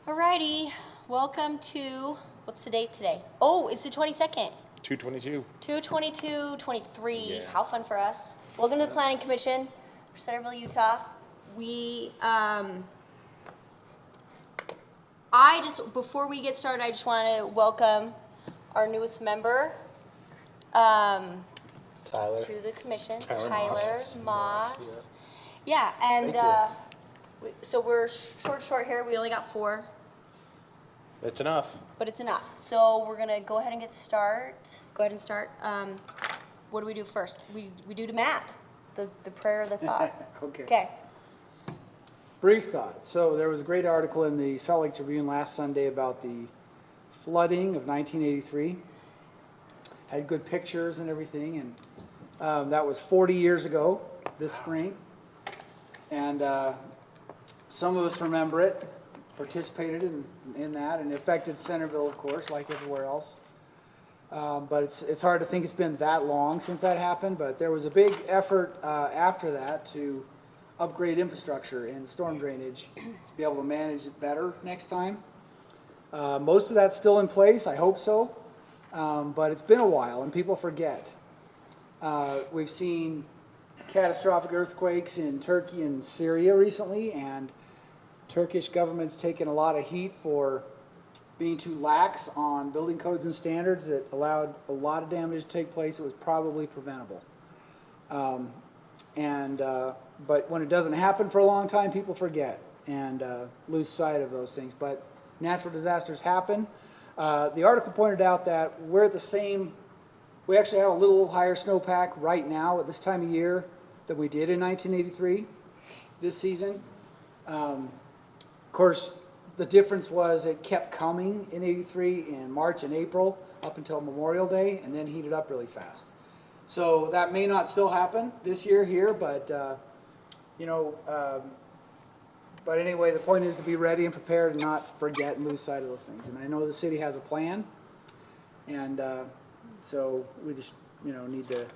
Alrighty, welcome to, what's the date today? Oh, it's the 22nd. 222. 2/22/23. Yeah. How fun for us. Welcome to the Planning Commission for Centerville, Utah. Before we get started, I just want to welcome our newest member Tyler. to the commission, Tyler Tyler Moss. Moss. Yeah, and Thank so we're short here. We only got 4. That's enough. But it's enough. So we're gonna go ahead and Go ahead and start. What do we do first? We do to Matt, the prayer of the thought. Okay. Okay. Brief thought. So there was a great article in the Salt Lake Tribune last Sunday about the flooding of 1983. Had good pictures and everything, and that was 40 years ago this spring. And some of us remember it, participated in that, and it affected Centerville, of course, like everywhere else. But it's hard to think it's been that long since that happened, but there was a big effort after that to upgrade infrastructure and storm drainage to be able to manage it better next time. Most of that's still in place, I hope so, but it's been a while and people forget. We've seen catastrophic earthquakes in Turkey and Syria recently, and Turkish government's taken a lot of heat for being too lax on building codes and standards that allowed a lot of damage to take place. It was probably preventable. But when it doesn't happen for a long time, people forget and lose sight of those things. But natural disasters happen. The article pointed out that we're at the same, we actually have a little higher snowpack right now at this time of year than we did in 1983 this season. Of course, the difference was it kept coming in 83 in March and April up until Memorial Day, and then heated up really fast. So that may not still happen this year here, but but anyway, the point is to be ready and prepared and not forget and lose sight of those things. And I know the city has a plan, and so we just need to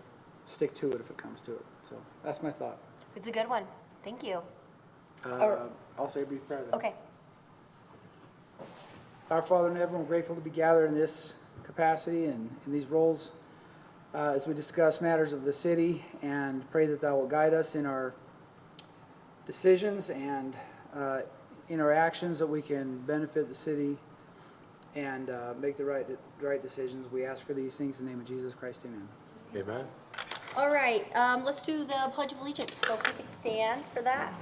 stick to it if it comes to it. So that's my thought. It's a good one. Thank you. I'll say a brief prayer then. Okay. Our Father in heaven, we're grateful to be gathered in this capacity and in these roles as we discuss matters of the city, and pray that thou will guide us in our decisions and in our actions, that we can benefit the city and make the right decisions. We ask for these things in the name of Jesus Christ. Amen. Amen. All right, let's do the Pledge of Allegiance. So if we could stand for that.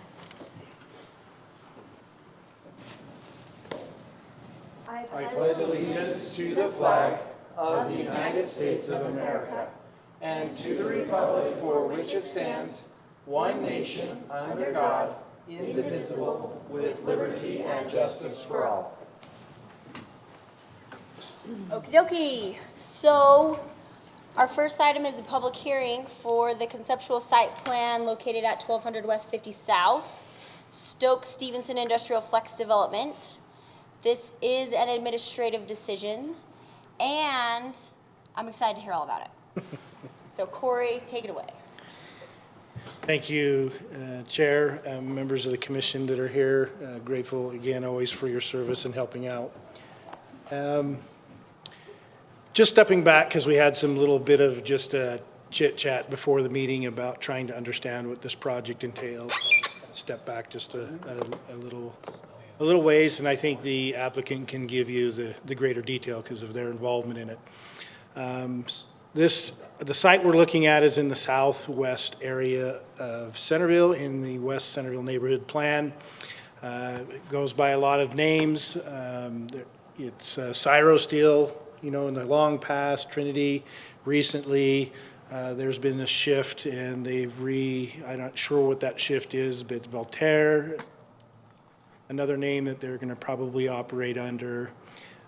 I pledge allegiance to the flag of the United States of America and to the republic for which it stands, one nation, under God, indivisible, with liberty and justice for all. Okie dokie. So our first item is a public hearing for the conceptual site plan located at 1200 West 50 South, Stokes-Stevenson Industrial Flex Development. This is an administrative decision, and I'm excited to hear all about it. So Corey, take it away. Thank you, Chair, members of the commission that are here. Grateful again always for your service and helping out. Just stepping back, because we had some little bit of just a chit chat before the meeting about trying to understand what this project entails. Step back just a little ways, and I think the applicant can give you the greater detail because of their involvement in it. The site we're looking at is in the southwest area of Centerville, in the West Centerville Neighborhood Plan. It goes by a lot of names. It's Cyro Steel, in the long past, Trinity. Recently, there's been a shift, and I'm not sure what that shift is, but Voltaire, another name that they're going to probably operate under.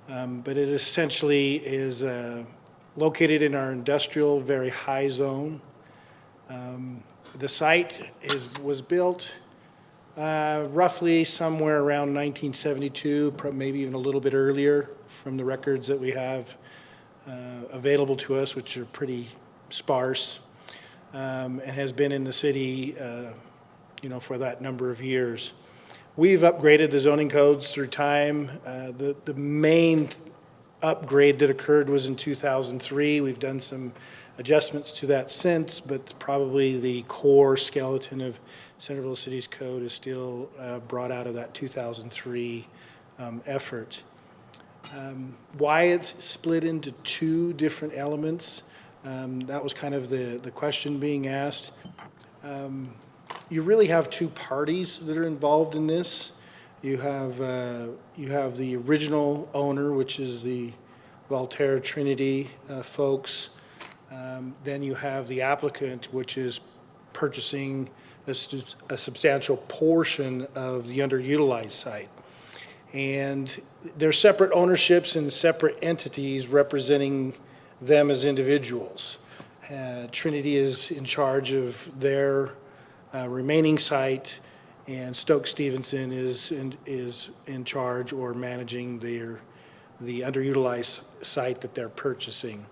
But it essentially is located in our industrial, very high zone. The site was built roughly somewhere around 1972, maybe even a little bit earlier from the records that we have available to us, which are pretty sparse, and has been in the city, for that number of years. We've upgraded the zoning codes through time. The main upgrade that occurred was in 2003. We've done some adjustments to that since, but probably the core skeleton of Centerville City's code is still brought out of that 2003 effort. Why it's split into two different elements, that was kind of the question being asked. You really have two parties that are involved in this. You have the original owner, which is the Voltaire Trinity folks. Then you have the applicant, which is purchasing a substantial portion of the underutilized site. And they're separate ownerships and separate entities representing them as individuals. Trinity is in charge of their remaining site, and Stoke Stevenson is in charge or managing the underutilized site that they're purchasing.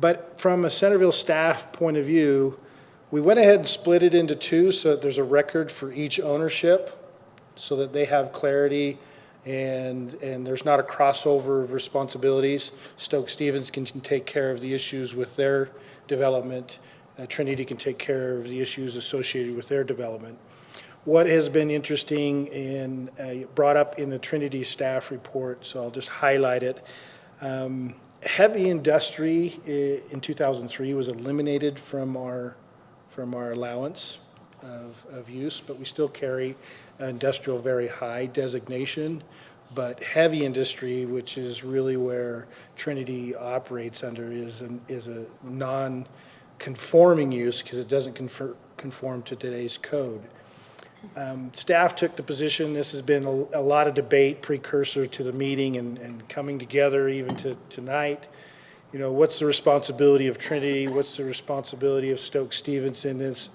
But from a Centerville staff point of view, we went ahead and split it into two so that there's a record for each ownership so that they have clarity and there's not a crossover of responsibilities. Stoke Stevens can take care of the issues with their development. Trinity can take care of the issues associated with their development. What has been interesting and brought up in the Trinity staff report, so I'll just highlight it. Heavy industry in 2003 was eliminated from our allowance of use, but we still carry industrial very high designation. But heavy industry, which is really where Trinity operates under, is a non-conforming use because it doesn't conform to today's code. Staff took the position, this has been a lot of debate precursor to the meeting and coming together even to tonight. You know, what's the responsibility of Trinity? What's the responsibility of Stoke Stevens in this?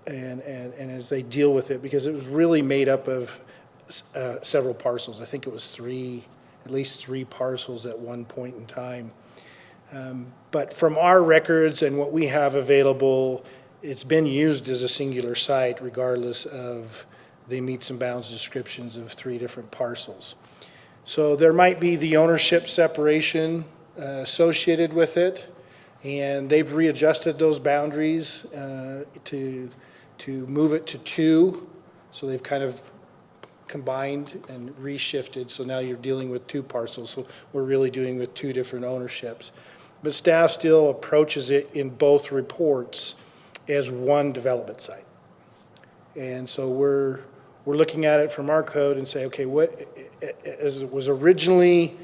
And as they deal with it, because it was really made up of several parcels. I think it was at least three parcels at one point in time. But from our records and what we have available, it's been used as a singular site regardless of the meets and bounds descriptions of three different parcels. So there might be the ownership separation associated with it, and they've readjusted those boundaries to move it to two. So they've kind of combined and reshifted, so now you're dealing with two parcels. So we're really dealing with two different ownerships. But staff still approaches it in both reports as one development site. And so we're looking at it from our code and say, okay, what as it was originally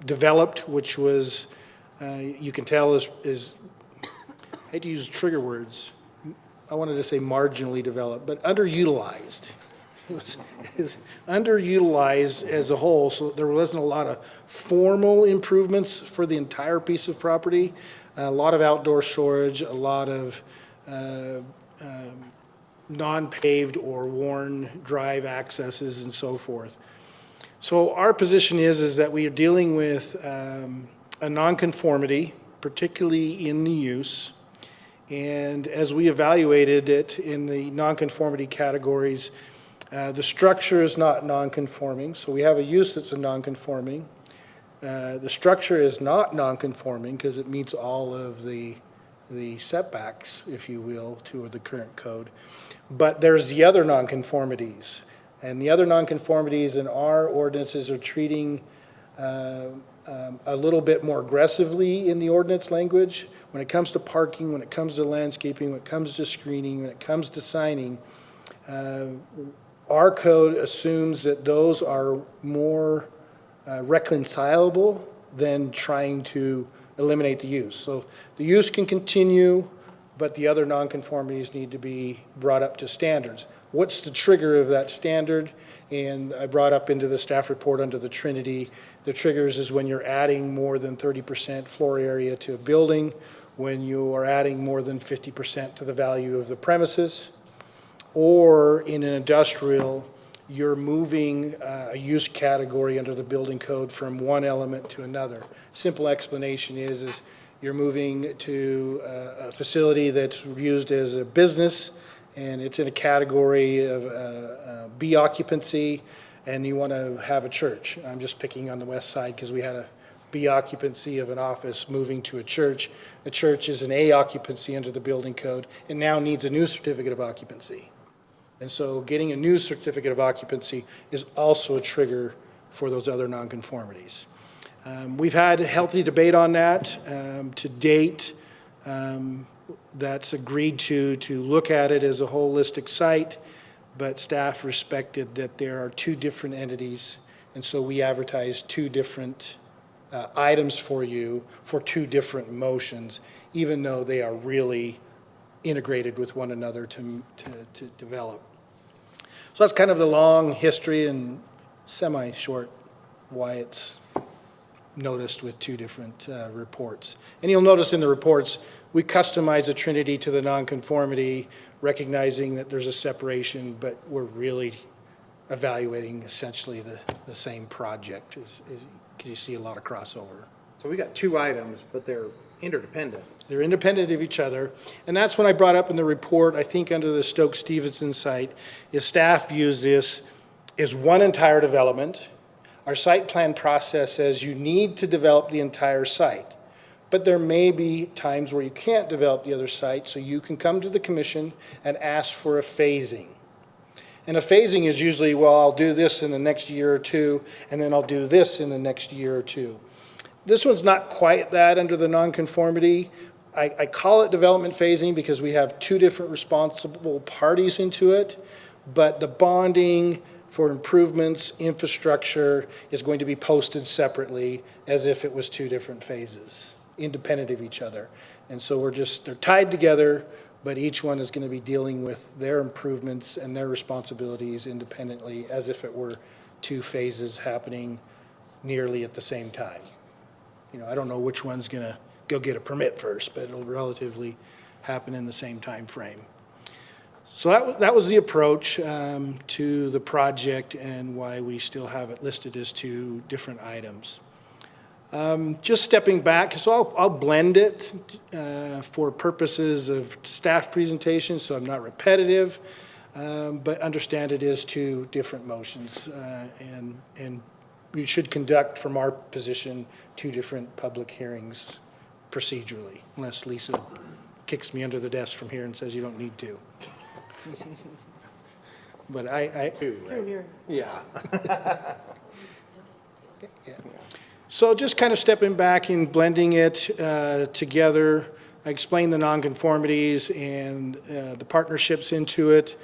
developed, which was, you can tell is, I hate to use trigger words, I wanted to say marginally developed, but underutilized. It was underutilized as a whole, so there wasn't a lot of formal improvements for the entire piece of property. A lot of outdoor storage, a lot of non-paved or worn drive accesses and so forth. So our position is that we are dealing with a nonconformity, particularly in the use. And as we evaluated it in the nonconformity categories, the structure is not nonconforming, so we have a use that's a nonconforming. The structure is not nonconforming because it meets all of the setbacks, if you will, to the current code. But there's the other nonconformities, and the other nonconformities in our ordinances are treating a little bit more aggressively in the ordinance language. When it comes to parking, when it comes to landscaping, when it comes to screening, when it comes to signing, our code assumes that those are more reconcilable than trying to eliminate the use. So the use can continue, but the other nonconformities need to be brought up to standards. What's the trigger of that standard? And I brought up into the staff report under the Trinity, the triggers is when you're adding more than 30% floor area to a building, when you are adding more than 50% to the value of the premises, or in an industrial, you're moving a use category under the building code from one element to another. Simple explanation is you're moving to a facility that's used as a business, and it's in a category of B occupancy, and you want to have a church. I'm just picking on the west side because we had a B occupancy of an office moving to a church. The church is an A occupancy under the building code, and now needs a new certificate of occupancy. And so getting a new certificate of occupancy is also a trigger for those other nonconformities. We've had a healthy debate on that. To date, that's agreed to look at it as a holistic site, but staff respected that there are two different entities, and so we advertised two different items for you for two different motions, even though they are really integrated with one another to develop. So that's kind of the long history and semi-short why it's noticed with two different reports. And you'll notice in the reports, we customize the Trinity to the nonconformity, recognizing that there's a separation, but we're really evaluating essentially the same project, because you see a lot of crossover. So we got two items, but they're interdependent. They're independent of each other, and that's when I brought up in the report, I think under the Stokes-Stevenson site, is staff views this as one entire development. Our site plan process says you need to develop the entire site, but there may be times where you can't develop the other site, so you can come to the commission and ask for a phasing. And a phasing is usually, well, I'll do this in the next year or two, and then I'll do this in the next year or two. This one's not quite that under the nonconformity. I call it development phasing because we have two different responsible parties into it, but the bonding for improvements, infrastructure is going to be posted separately as if it was two different phases, independent of each other. And so they're tied together, but each one is going to be dealing with their improvements and their responsibilities independently as if it were two phases happening nearly at the same time. You know, I don't know which one's going to go get a permit first, but it'll relatively happen in the same time frame. So that was the approach to the project and why we still have it listed as two different items. Just stepping back, so I'll blend it for purposes of staff presentation, so I'm not repetitive, but understand it is two different motions, and we should conduct, from our position, two different public hearings procedurally, unless Lisa kicks me under the desk from here and says you don't need to. But Yeah. So just kind of stepping back and blending it together, I explained the nonconformities and the partnerships into it.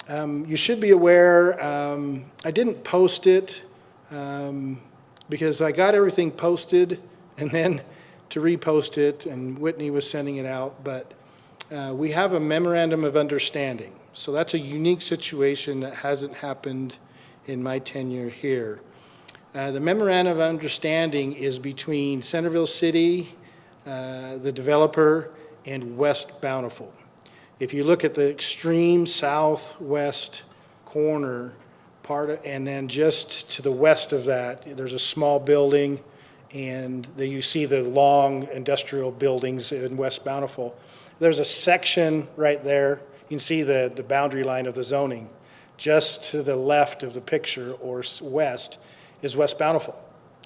You should be aware, I didn't post it because I got everything posted and then to repost it, and Whitney was sending it out, but we have a memorandum of understanding. So that's a unique situation that hasn't happened in my tenure here. The memorandum of understanding is between Centerville City, the developer, and West Bountiful. If you look at the extreme southwest corner and then just to the west of that, there's a small building, and you see the long industrial buildings in West Bountiful. There's a section right there. You can see the boundary line of the zoning. Just to the left of the picture, or west, is West Bountiful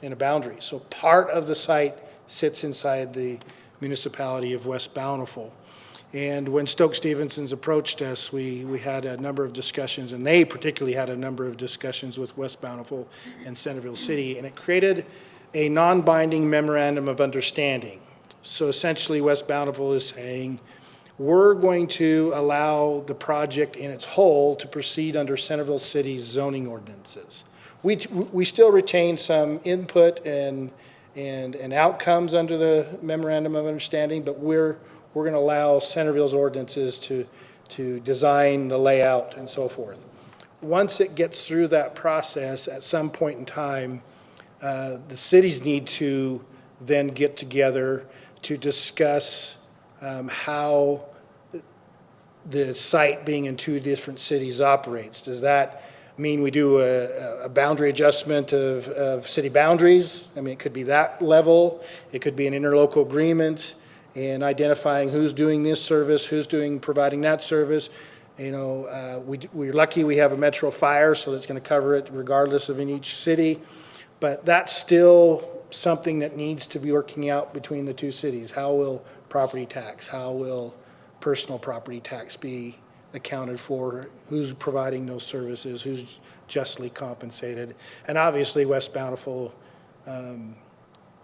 in a boundary. So part of the site sits inside the municipality of West Bountiful. And when Stokes-Stevenson's approached us, we had a number of discussions, and they particularly had a number of discussions with West Bountiful and Centerville City, and it created a non-binding memorandum of understanding. So essentially, West Bountiful is saying, we're going to allow the project in its whole to proceed under Centerville City's zoning ordinances. We still retain some input and outcomes under the memorandum of understanding, but we're going to allow Centerville's ordinances to design the layout and so forth. Once it gets through that process, at some point in time, the cities need to then get together to discuss how the site being in two different cities operates. Does that mean we do a boundary adjustment of city boundaries? I mean, it could be that level. It could be an interlocal agreement in identifying who's doing this service, who's providing that service. We're lucky we have a Metro Fire, so that's going to cover it regardless of in each city. But that's still something that needs to be working out between the two cities. How will property tax, how will personal property tax be accounted for? Who's providing those services? Who's justly compensated? And obviously, West Bountiful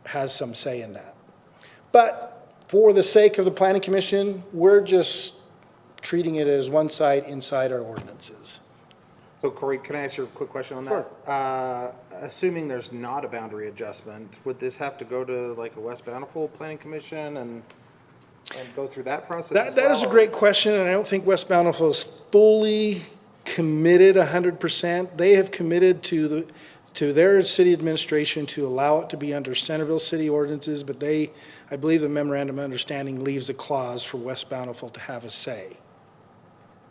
has some say in that. But for the sake of the Planning Commission, we're just treating it as one site inside our ordinances. So Corey, can I ask you a quick question on that? Assuming there's not a boundary adjustment, would this have to go to like a West Bountiful Planning Commission and go through that process as That is a well? great question, and I don't think West Bountiful is fully committed 100%. They have committed to their city administration to allow it to be under Centerville city ordinances, but I believe the memorandum of understanding leaves a clause for West Bountiful to have a say.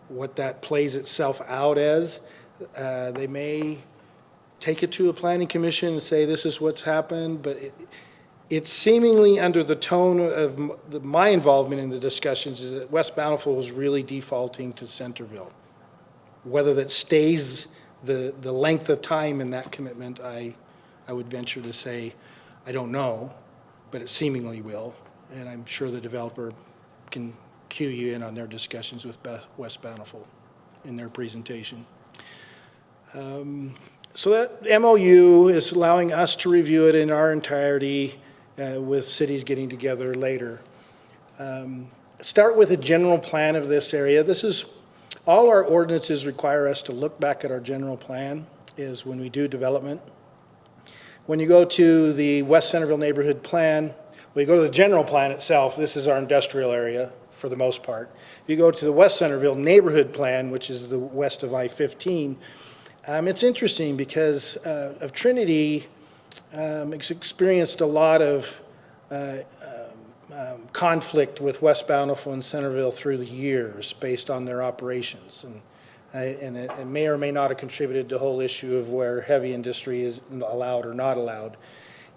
What that plays itself out as, they may take it to a planning commission and say this is what's happened, but it's seemingly under the tone of my involvement in the discussions is that West Bountiful is really defaulting to Centerville. Whether that stays the length of time in that commitment, I would venture to say, I don't know, but it seemingly will. And I'm sure the developer can cue you in on their discussions with West Bountiful in their presentation. So that MOU is allowing us to review it in our entirety with cities getting together later. Start with a general plan of this area. All our ordinances require us to look back at our general plan is when we do development. When you go to the West Centerville Neighborhood Plan, well, you go to the general plan itself, this is our industrial area for the most part. If you go to the West Centerville Neighborhood Plan, which is the west of I-15, it's interesting because of Trinity, it's experienced a lot of conflict with West Bountiful and Centerville through the years based on their operations. And it may or may not have contributed to the whole issue of where heavy industry is allowed or not allowed.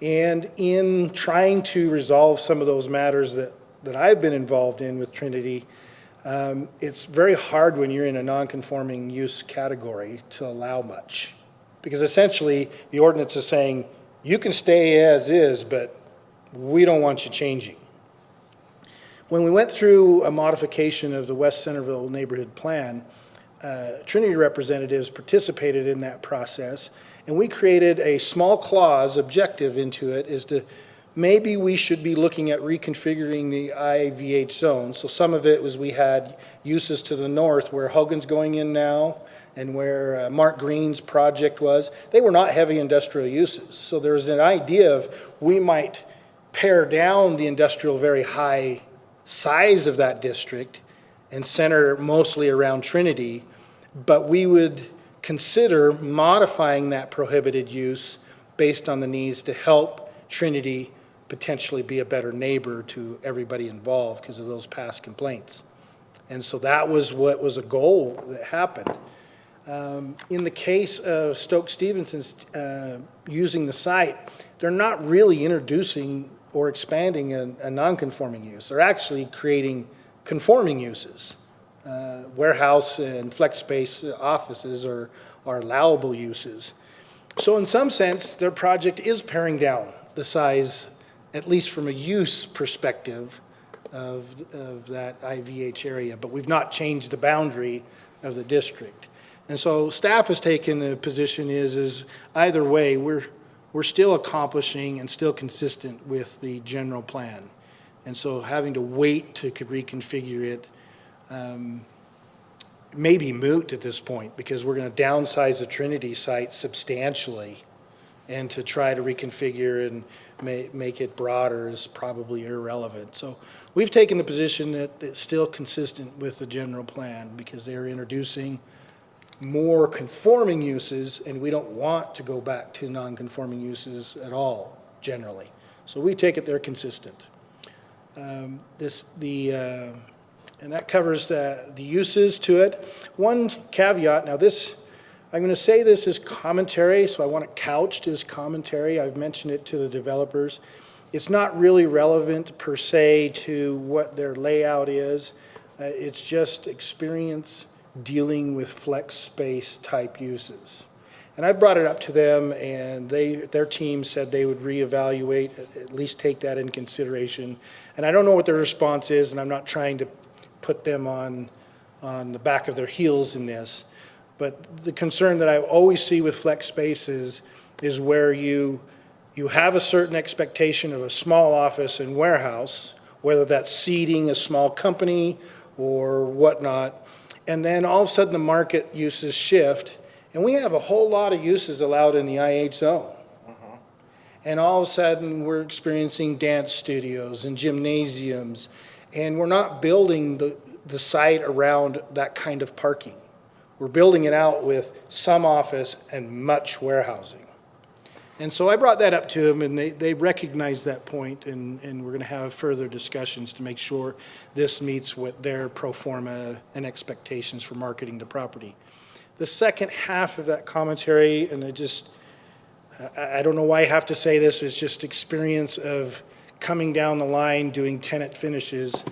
And in trying to resolve some of those matters that I've been involved in with Trinity, it's very hard when you're in a non-conforming use category to allow much. Because essentially, the ordinance is saying, you can stay as is, but we don't want you changing. When we went through a modification of the West Centerville Neighborhood Plan, Trinity representatives participated in that process, and we created a small clause objective into it as to maybe we should be looking at reconfiguring the IVH zone. So some of it was we had uses to the north where Hogan's going in now and where Mark Green's project was. They were not heavy industrial uses. So there's an idea of we might pare down the industrial very high size of that district and center mostly around Trinity, but we would consider modifying that prohibited use based on the needs to help Trinity potentially be a better neighbor to everybody involved because of those past complaints. And so that was what was a goal that happened. In the case of Stokes-Stevenson's using the site, they're not really introducing or expanding a non-conforming use. They're actually creating conforming uses. Warehouse and flex space offices are allowable uses. So in some sense, their project is paring down the size, at least from a use perspective, of that IVH area, but we've not changed the boundary of the district. And so staff has taken the position is either way, we're still accomplishing and still consistent with the general plan. And so having to wait to reconfigure it may be moot at this point because we're going to downsize the Trinity site substantially, and to try to reconfigure and make it broader is probably irrelevant. So we've taken the position that it's still consistent with the general plan because they're introducing more conforming uses, and we don't want to go back to non-conforming uses at all, generally. So we take it they're consistent. And that covers the uses to it. One caveat, now this, I'm going to say this is commentary, so I want it couched as commentary. I've mentioned it to the developers. It's not really relevant per se to what their layout is. It's just experience dealing with flex space type uses. And I brought it up to them, and their team said they would reevaluate, at least take that into consideration. And I don't know what their response is, and I'm not trying to put them on the back of their heels in this. But the concern that I always see with flex spaces is where you have a certain expectation of a small office and warehouse, whether that's seeding a small company or whatnot, and then all of a sudden the market uses shift, and we have a whole lot of uses allowed in the IH zone. And all of a sudden, we're experiencing dance studios and gymnasiums, and we're not building the site around that kind of parking. We're building it out with some office and much warehousing. And so I brought that up to them, and they recognized that point, and we're going to have further discussions to make sure this meets what their pro forma and expectations for marketing the property. The second half of that commentary, and I don't know why I have to say this, it's just experience of coming down the line doing tenant finishes.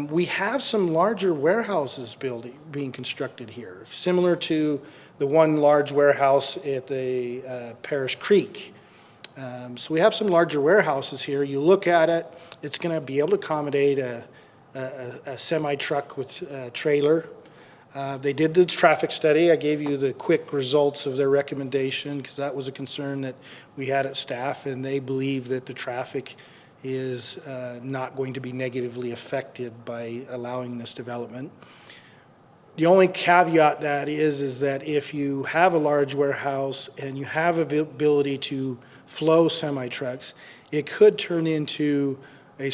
We have some larger warehouses being constructed here, similar to the one large warehouse at the Parish Creek. So we have some larger warehouses here. You look at it, it's going to be able to accommodate a semi-truck with a trailer. They did the traffic study. I gave you the quick results of their recommendation because that was a concern that we had at staff, and they believe that the traffic is not going to be negatively affected by allowing this development. The only caveat that is that if you have a large warehouse and you have ability to flow semi-trucks, it could turn into a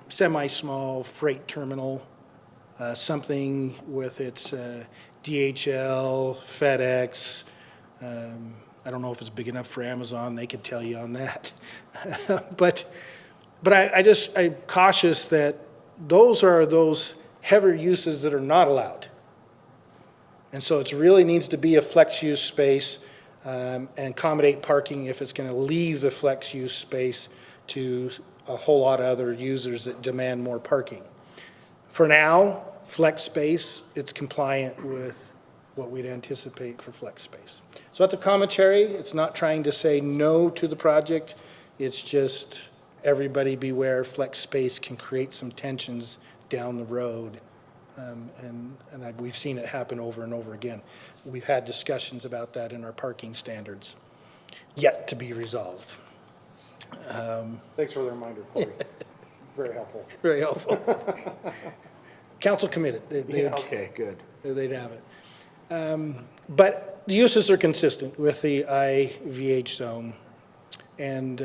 semi-small freight terminal, something with its DHL, FedEx. I don't know if it's big enough for Amazon. They could tell you on that. But I'm cautious that those are those heavier uses that are not allowed. And so it really needs to be a flex use space and accommodate parking if it's going to leave the flex use space to a whole lot of other users that demand more parking. For now, flex space, it's compliant with what we'd anticipate for flex space. So that's a commentary. It's not trying to say no to the project. It's just everybody beware, flex space can create some tensions down the road. We've seen it happen over and over again. We've had discussions about that in our parking standards, yet to be resolved. Thanks for the reminder, Corey. Very helpful. Very helpful. Council committed. Okay, good. They'd have it. But the uses are consistent with the IVH zone and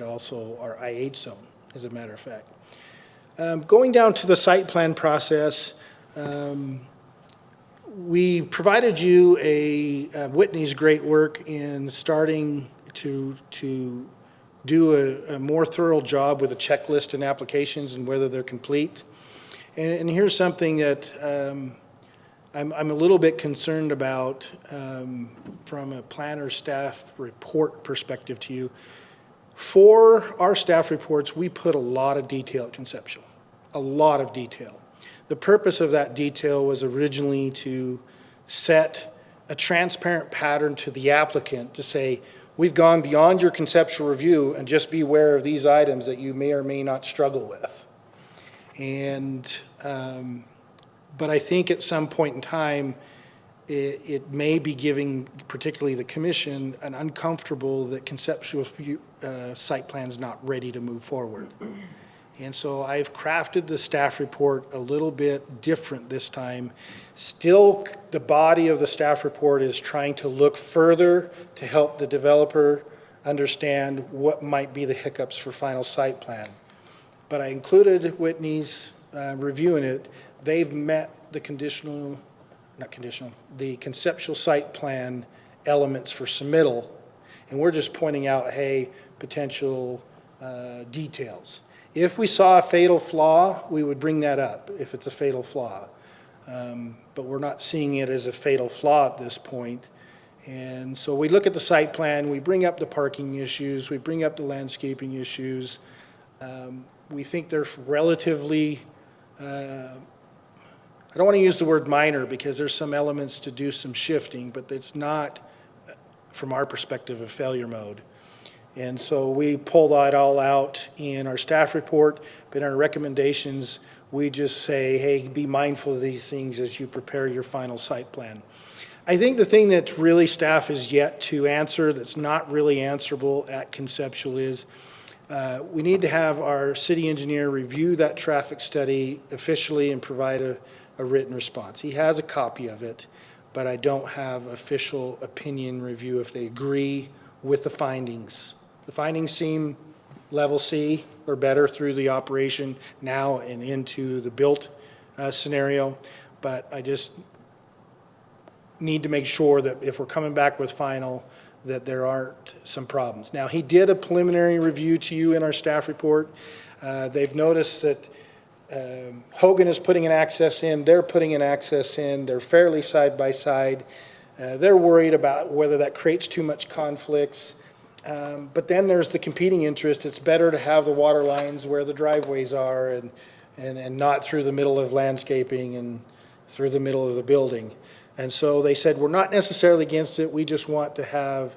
also our IH zone, as a matter of fact. Going down to the site plan process, we provided you Whitney's great work in starting to do a more thorough job with a checklist and applications and whether they're complete. And here's something that I'm a little bit concerned about from a planner staff report perspective to you. For our staff reports, we put a lot of detail at conceptual, a lot of detail. The purpose of that detail was originally to set a transparent pattern to the applicant to say, we've gone beyond your conceptual review and just be aware of these items that you may or may not struggle with. And, but I think at some point in time, it may be giving, particularly the commission, an uncomfortable that conceptual site plan's not ready to move forward. And so I've crafted the staff report a little bit different this time. Still, the body of the staff report is trying to look further to help the developer understand what might be the hiccups for final site plan. But I included Whitney's reviewing it. They've met the the conceptual site plan elements for submittal. And we're just pointing out, hey, potential details. If we saw a fatal flaw, we would bring that up if it's a fatal flaw. But we're not seeing it as a fatal flaw at this point. And so we look at the site plan, we bring up the parking issues, we bring up the landscaping issues. We think they're relatively, I don't want to use the word minor because there's some elements to do some shifting, but it's not, from our perspective, a failure mode. And so we pull that all out in our staff report, but in our recommendations, we just say, hey, be mindful of these things as you prepare your final site plan. I think the thing that really staff is yet to answer, that's not really answerable at conceptual is, we need to have our city engineer review that traffic study officially and provide a written response. He has a copy of it, but I don't have official opinion review if they agree with the findings. The findings seem level C or better through the operation now and into the built scenario, but I just need to make sure that if we're coming back with final, that there aren't some problems. Now, he did a preliminary review to you in our staff report. They've noticed that Hogan is putting an access in, they're putting an access in, they're fairly side by side. They're worried about whether that creates too much conflicts. But then there's the competing interest. It's better to have the water lines where the driveways are and not through the middle of landscaping and through the middle of the building. And so they said, we're not necessarily against it. We just want to have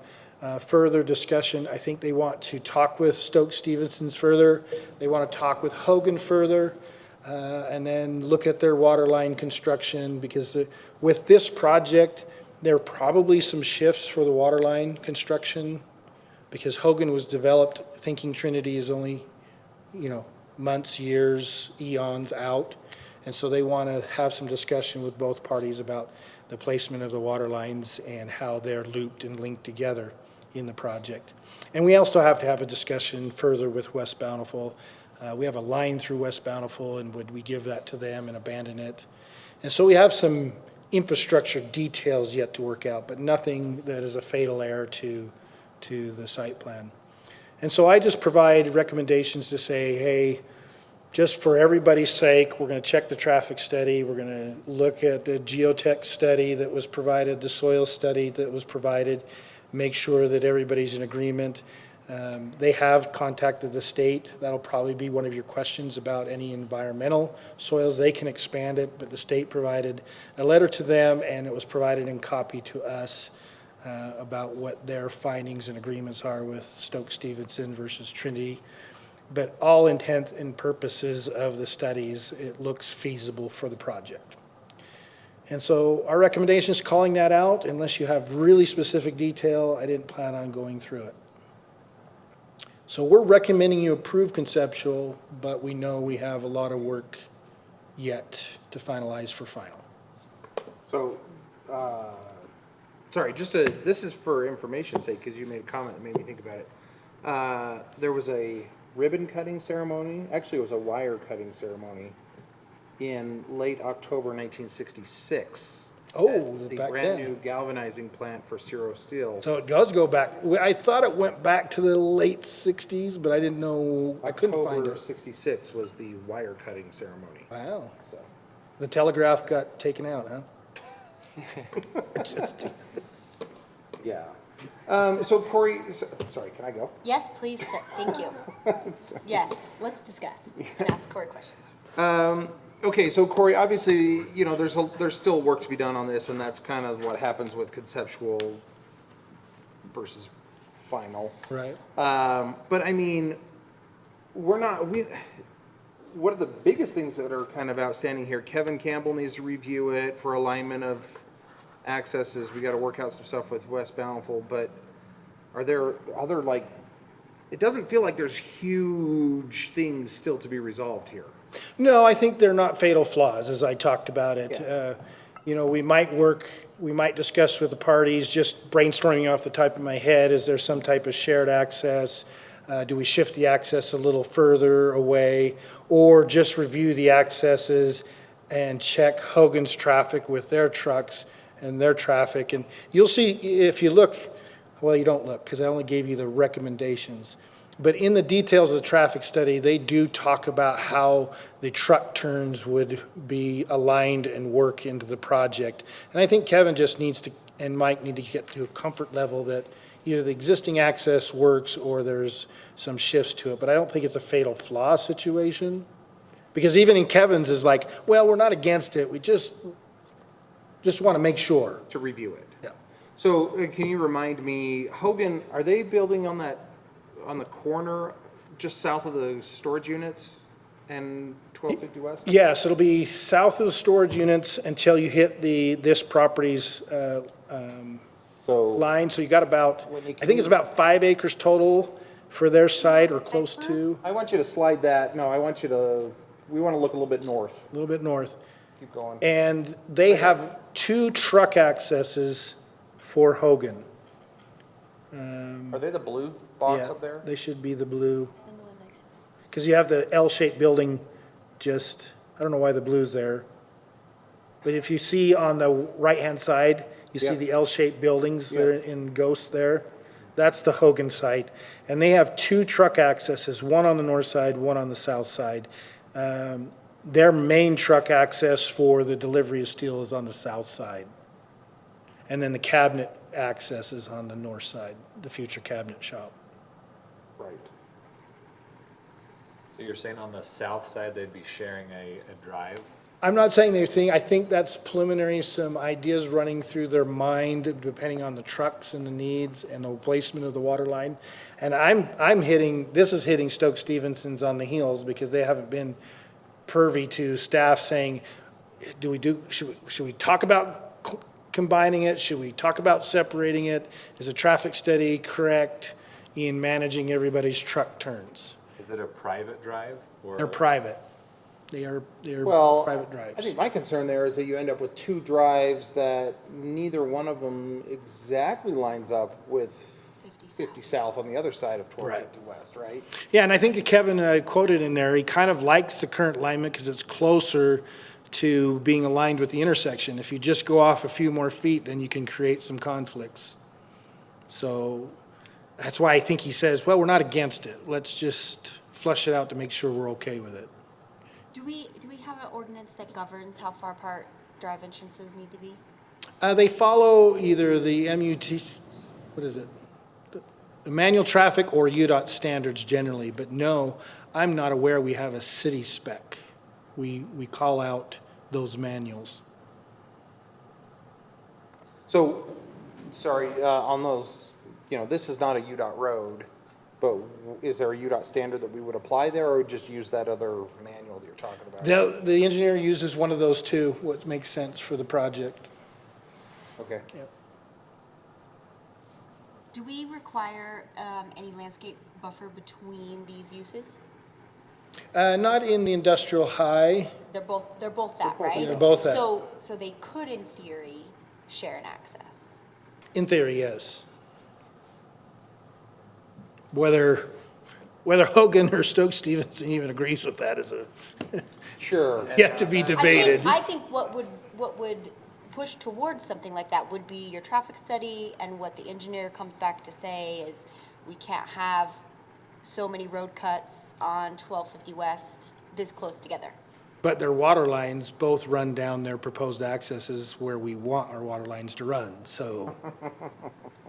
further discussion. I think they want to talk with Stokes-Stevenson's further. They want to talk with Hogan further, and then look at their water line construction, because with this project, there are probably some shifts for the water line construction, because Hogan was developed thinking Trinity is only, months, years, eons out. And so they want to have some discussion with both parties about the placement of the water lines and how they're looped and linked together in the project. And we also have to have a discussion further with West Bountiful. We have a line through West Bountiful, and would we give that to them and abandon it? And so we have some infrastructure details yet to work out, but nothing that is a fatal error to the site plan. And so I just provide recommendations to say, hey, just for everybody's sake, we're going to check the traffic study, we're going to look at the geotech study that was provided, the soil study that was provided, make sure that everybody's in agreement. They have contacted the state. That'll probably be one of your questions about any environmental soils. They can expand it, but the state provided a letter to them, and it was provided in copy to us about what their findings and agreements are with Stokes-Stevenson versus Trinity. But all intent and purposes of the studies, it looks feasible for the project. And so our recommendation is calling that out. Unless you have really specific detail, I didn't plan on going through it. So we're recommending you approve conceptual, but we know we have a lot of work yet to finalize for final. So, sorry, this is for information's sake, because you made a comment that made me think about it. There was a ribbon cutting ceremony, actually it was a wire cutting ceremony in late October 1966. Oh, at the back brand then. new galvanizing plant for Ciro Steel. So it does go back. I thought it went back to the late 60s, but I didn't know, I couldn't find October it. 66 was the wire cutting ceremony. Wow. So, The telegraph got taken out, huh? Just- yeah. So Corey, sorry, can I go? Yes, please, sir. Thank you. Yes, let's discuss and ask Corey questions. Okay, so Corey, obviously, there's still work to be done on this, and that's kind of what happens with conceptual versus final. Right. But I mean, what are the biggest things that are kind of outstanding here? Kevin Campbell needs to review it for alignment of accesses. We got to work out some stuff with West Bountiful, but are there other, it doesn't feel like there's huge things still to be resolved here. No, I think they're not fatal flaws, as I talked about it. Yeah. We might discuss with the parties, just brainstorming off the top of my head, is there some type of shared access? Do we shift the access a little further away? Or just review the accesses and check Hogan's traffic with their trucks and their traffic? And you'll see, if you look, well, you don't look, because I only gave you the recommendations. But in the details of the traffic study, they do talk about how the truck turns would be aligned and work into the project. And I think Kevin just needs to, and Mike need to get to a comfort level that either the existing access works or there's some shifts to it. But I don't think it's a fatal flaw situation. Because even in Kevin's is like, well, we're not against it, we just want to make sure. To review it. Yeah. So can you remind me, Hogan, are they building on the corner just south of the storage units and 1250 West? Yes, it'll be south of the storage units until you hit this property's So, line. So you got about, When you I think it's about 5 acres total for their site or close to, I want you to slide that, no, we want to look a little bit north. a little bit north. Keep going. And they have 2 truck accesses for Hogan. Are they the blue box Yeah, up there? They should be the blue. Because you have the L-shaped building just, I don't know why the blue's there. But if you see on the right-hand side, you see Yeah. the L-shaped buildings Yeah. there in ghost there. That's the Hogan site. And they have 2 truck accesses, one on the north side, one on the south side. Their main truck access for the delivery of steel is on the south side. And then the cabinet access is on the north side, the future cabinet shop. Right. So you're saying on the south side, they'd be sharing a drive? I'm not saying they're saying, I think that's preliminary, some ideas running through their mind, depending on the trucks and the needs and the placement of the water line. And this is hitting Stoke Stevenson's on the heels because they haven't been pervy to staff saying, should we talk about combining it? Should we talk about separating it? Is a traffic study correct in managing everybody's truck turns? Is it a private drive or? They're private. They're Well, private drives. I think my concern there is that you end up with 2 drives that neither one of them exactly lines up with 50 South on the other side of 1250 West, right? Yeah, and I think Kevin quoted in there, he kind of likes the current alignment because it's closer to being aligned with the intersection. If you just go off a few more feet, then you can create some conflicts. So that's why I think he says, well, we're not against it. Let's just flush it out to make sure we're okay with it. Do we have an ordinance that governs how far apart drive entrances need to be? They follow either the MUT, what is it? The manual traffic or UDOT standards generally, but no, I'm not aware we have a city spec. We call out those manuals. So, sorry, on those, this is not a UDOT road, but is there a UDOT standard that we would apply there, or just use that other manual that you're talking about? The engineer uses one of those two, what makes sense for the project. Okay. Do we require any landscape buffer between these uses? Not in the industrial high. They're both that, right? They're both that. So they could, in theory, share an access. In theory, yes. Whether Hogan or Stoke Stevenson even agrees with that is Sure. yet to be debated. I think what would push towards something like that would be your traffic study, and what the engineer comes back to say is we can't have so many road cuts on 1250 West this close together. But their water lines both run down their proposed accesses where we want our water lines to run. So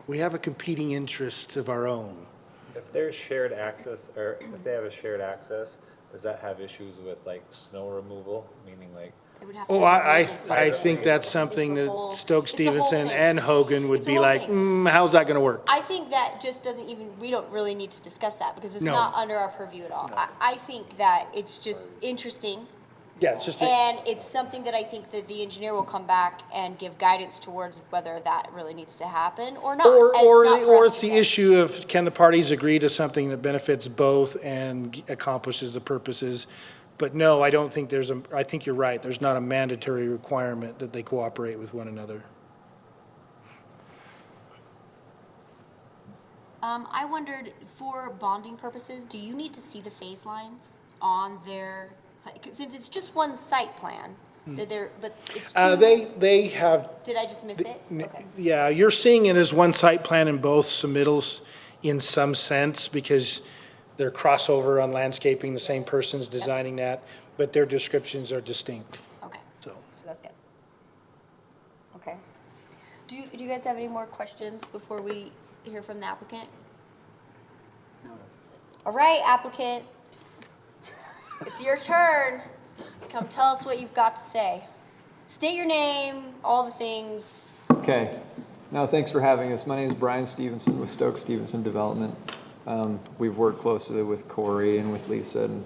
we have a competing interest of our own. If there's shared access, or if they have a shared access, does that have issues with like snow removal? Meaning like, It would have to Oh, be I moving think that's It's something the that whole- Stoke it's the whole Stevenson thing. and Hogan would It's the be whole like, thing. how's that gonna work? I think that just doesn't even, we don't really need to discuss that because it's No. not under our purview at all. I think that it's just interesting, Yeah, it's just, and it's something that I think that the engineer will come back and give guidance towards whether that really needs to happen or not. or, And or, not for or us it's to the say. issue of can the parties agree to something that benefits both and accomplishes the purposes? But no, I don't think I think you're right. There's not a mandatory requirement that they cooperate with one another. I wondered, for bonding purposes, do you need to see the phase lines on their site? 'Cause since it's just one site plan, but it's two. They have Did I just miss it? Okay. Yeah, you're seeing it as one site plan in both submittals in some sense because they're crossover on landscaping, the same person's designing that, but their descriptions are distinct, Okay, so. so that's good. Okay. Do you guys have any more questions before we hear from the applicant? No. All right, applicant. It's your turn. Come tell us what you've got to say. State your name, all the things. Okay. No, thanks for having us. My name is Brian Stevenson with Stokes Stevenson Development. We've worked closely with Corey and with Lisa, and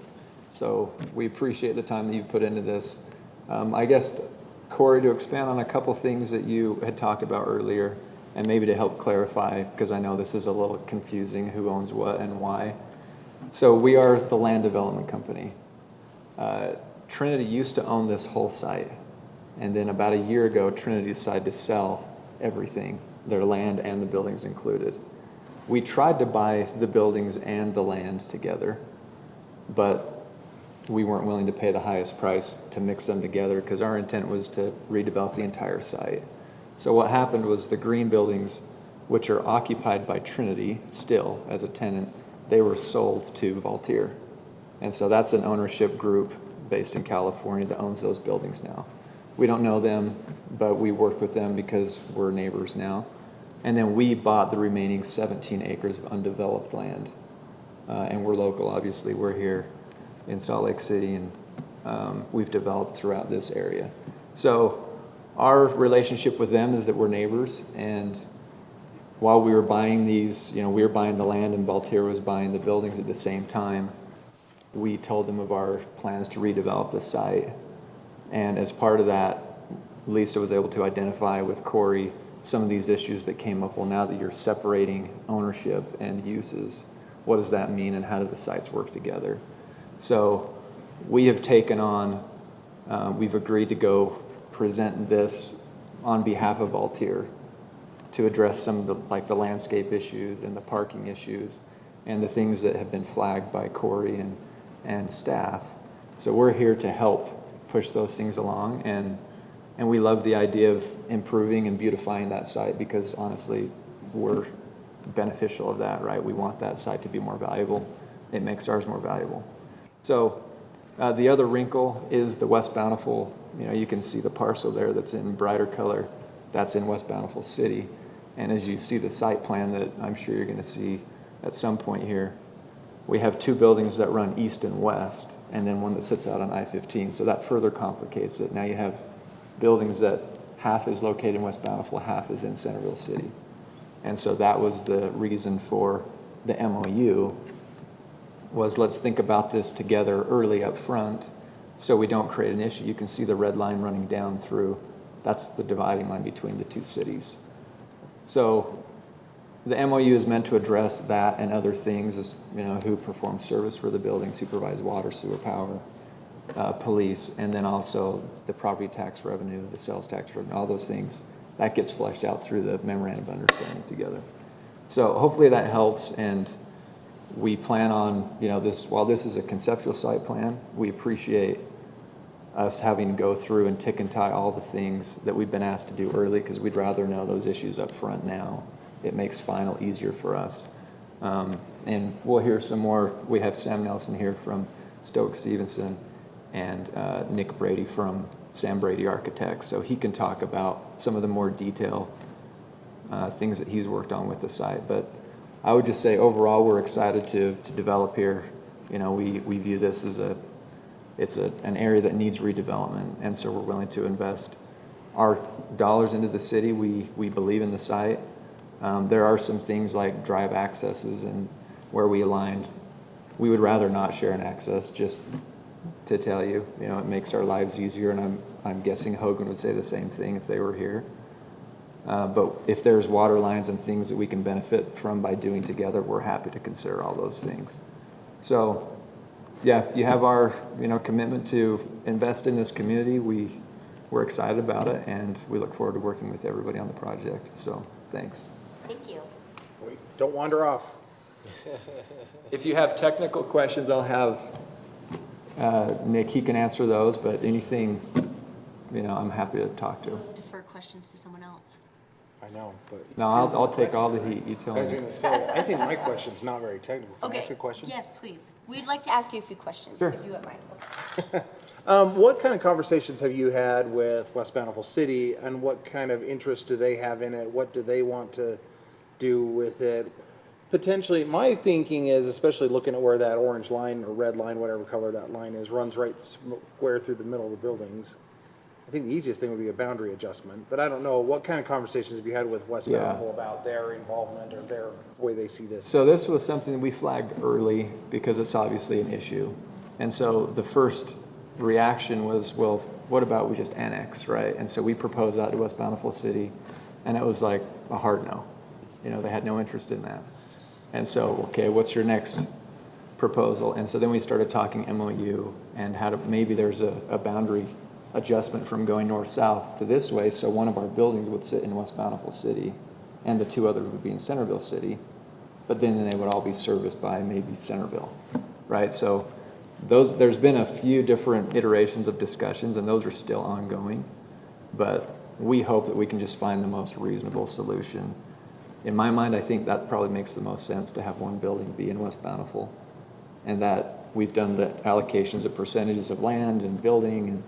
so we appreciate the time that you've put into this. I guess, Corey, to expand on a couple things that you had talked about earlier, and maybe to help clarify, because I know this is a little confusing, who owns what and why. So we are the land development company. Trinity used to own this whole site, and then about a year ago, Trinity decided to sell everything, their land and the buildings included. We tried to buy the buildings and the land together, but we weren't willing to pay the highest price to mix them together because our intent was to redevelop the entire site. So what happened was the green buildings, which are occupied by Trinity still as a tenant, they were sold to Valtier. And so that's an ownership group based in California that owns those buildings now. We don't know them, but we work with them because we're neighbors now. And then we bought the remaining 17 acres of undeveloped land. And we're local, obviously. We're here in Salt Lake City, and we've developed throughout this area. So our relationship with them is that we're neighbors, and while we were buying these, we were buying the land and Valtier was buying the buildings at the same time, we told them of our plans to redevelop the site. And as part of that, Lisa was able to identify with Corey some of these issues that came up. Well, now that you're separating ownership and uses, what does that mean and how do the sites work together? So we have taken on, we've agreed to go present this on behalf of Valtier to address some of the landscape issues and the parking issues and the things that have been flagged by Corey and staff. So we're here to help push those things along, and we love the idea of improving and beautifying that site because honestly, we're beneficial of that, right? We want that site to be more valuable. It makes ours more valuable. So the other wrinkle is the West Bountiful. You can see the parcel there that's in brighter color. That's in West Bountiful City. And as you see the site plan that I'm sure you're going to see at some point here, we have two buildings that run east and west, and then one that sits out on I-15. So that further complicates it. Now you have buildings that half is located in West Bountiful, half is in Centerville City. And so that was the reason for the MOU, was let's think about this together early up front so we don't create an issue. You can see the red line running down through. That's the dividing line between the two cities. So the MOU is meant to address that and other things, as who performs service for the buildings, who provides water, sewer, power, police, and then also the property tax revenue, the sales tax revenue, all those things. That gets fleshed out through the memorandum of understanding together. So hopefully that helps, and we plan on, this, while this is a conceptual site plan, we appreciate us having to go through and tick and tie all the things that we've been asked to do early because we'd rather know those issues up front now. It makes final easier for us. And we'll hear some more. We have Sam Nelson here from Stokes Stevenson and Nick Brady from Sam Brady Architects. So he can talk about some of the more detailed things that he's worked on with the site. But I would just say overall we're excited to develop here. We view this as an area that needs redevelopment, and so we're willing to invest our dollars into the city. We believe in the site. There are some things like drive accesses and where we aligned. We would rather not share an access, just to tell you. It makes our lives easier, and I'm guessing Hogan would say the same thing if they were here. But if there's water lines and things that we can benefit from by doing together, we're happy to consider all those things. So, yeah, you have our commitment to invest in this community. We're excited about it, and we look forward to working with everybody on the project. So, thanks. Thank you. Wait, don't wander off. If you have technical questions, I'll have Nick. He can answer those, but anything, I'm happy to talk to. Defer questions to someone else. I know, but No, I'll take all the heat. You tell I was me. going to say, I think my question's not very technical. Can I Okay. ask you a question? Yes, please. We'd like to ask you a few questions, Sure. if you wouldn't mind. What kind of conversations have you had with West Bountiful City, and what kind of interest do they have in it? What do they want to do with it? potentially, my thinking is, especially looking at where that orange line or red line, whatever color that line is, runs right square through the middle of the buildings. I think the easiest thing would be a boundary adjustment, but I don't know, what kind of conversations have you had with West Yeah. Bountiful about their involvement or their way they see this? So this was something we flagged early because it's obviously an issue. And so the first reaction was, well, what about we just annex, right? And so we proposed that to West Bountiful City, and it was like a hard no. You know, they had no interest in that. And so, okay, what's your next proposal? And so then we started talking MOU and how to, maybe there's a boundary adjustment from going north-south to this way, so one of our buildings would sit in West Bountiful City, and the two others would be in Centerville City, but then they would all be serviced by maybe Centerville, right? So there's been a few different iterations of discussions, and those are still ongoing, but we hope that we can just find the most reasonable solution. In my mind, I think that probably makes the most sense to have one building be in West Bountiful, and that we've done the allocations of percentages of land and building and,